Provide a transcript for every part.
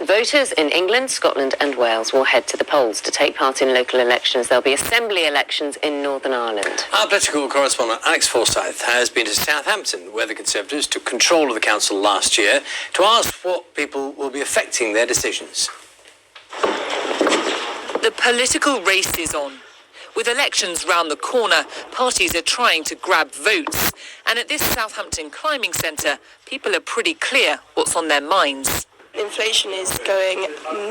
Voters in England, Scotland and Wales will head to the polls to take part in local elections. There'll be assembly elections in Northern Ireland. Our political correspondent Alex Forsyth has been to Southampton, where the Conservatives took control of the council last year, to ask what people will be affecting their decisions. The political race is on. With elections round the corner, parties are trying to grab votes. And at this Southampton climbing centre, people are pretty clear what's on their minds. Inflation is going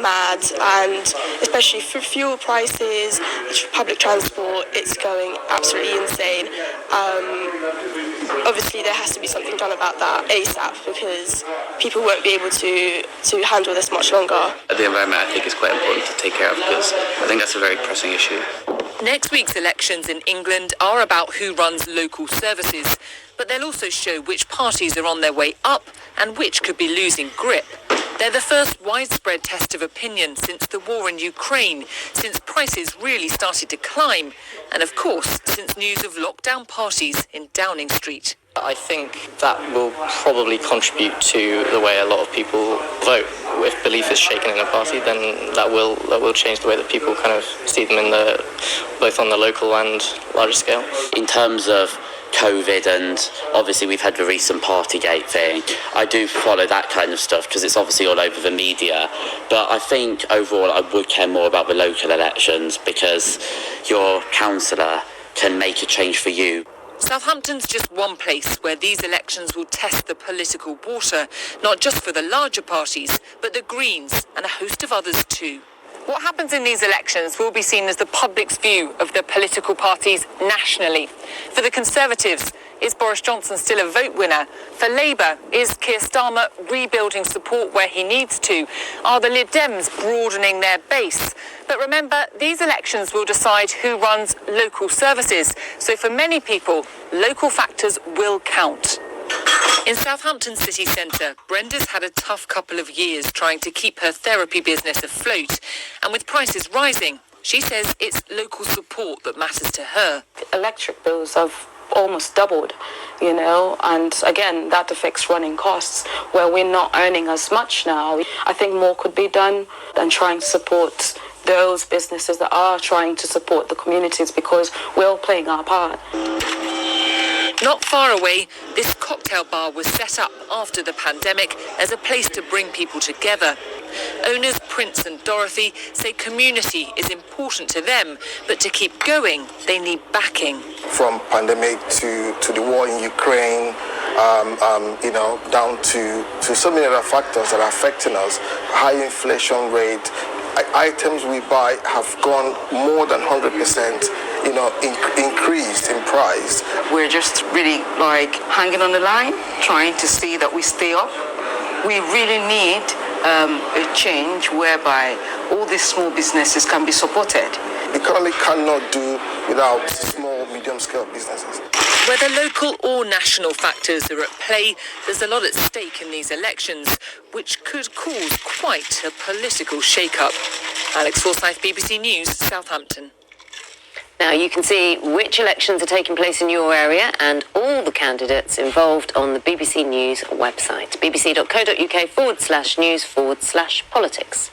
mad, and especially for fuel prices, public transport, it's going absolutely insane. Obviously there has to be something done about that ASAP, because people won't be able to handle this much longer. The environment, I think, is quite important to take care of, because I think that's a very pressing issue. Next week's elections in England are about who runs local services, but they'll also show which parties are on their way up and which could be losing grip. They're the first widespread test of opinion since the war in Ukraine, since prices really started to climb, and of course, since news of lockdown parties in Downing Street. I think that will probably contribute to the way a lot of people vote. If belief is shaken in a party, then that will change the way that people kind of see them in both on the local and larger scale. In terms of COVID, and obviously we've had the recent Partygate thing, I do follow that kind of stuff because it's obviously all over the media, but I think overall I would care more about the local elections, because your councillor can make a change for you. Southampton's just one place where these elections will test the political water, not just for the larger parties, but the Greens and a host of others too. What happens in these elections will be seen as the public's view of the political parties nationally. For the Conservatives, is Boris Johnson still a vote winner? For Labour, is Keir Starmer rebuilding support where he needs to? Are the Lib Dems broadening their base? But remember, these elections will decide who runs local services. So for many people, local factors will count. In Southampton city centre, Brenda's had a tough couple of years trying to keep her therapy business afloat. And with prices rising, she says it's local support that matters to her. Electric bills have almost doubled, and again, that affects running costs where we're not earning as much now. I think more could be done than trying to support those businesses that are trying to support the communities, because we're all playing our part. Not far away, this cocktail bar was set up after the pandemic as a place to bring people together. Owners Prince and Dorothy say community is important to them, but to keep going, they need backing. From pandemic to the war in Ukraine, down to so many other factors that are affecting us, high inflation rate, items we buy have gone more than 100%, increased in price. We're just really hanging on the line, trying to see that we stay up. We really need a change whereby all these small businesses can be supported. The economy cannot do without small, medium-scale businesses. Whether local or national factors are at play, there's a lot at stake in these elections, which could cause quite a political shake-up. Alex Forsyth, BBC News, Southampton. Now, you can see which elections are taking place in your area and all the candidates involved on the BBC News website, bbc.co.uk/news/politics.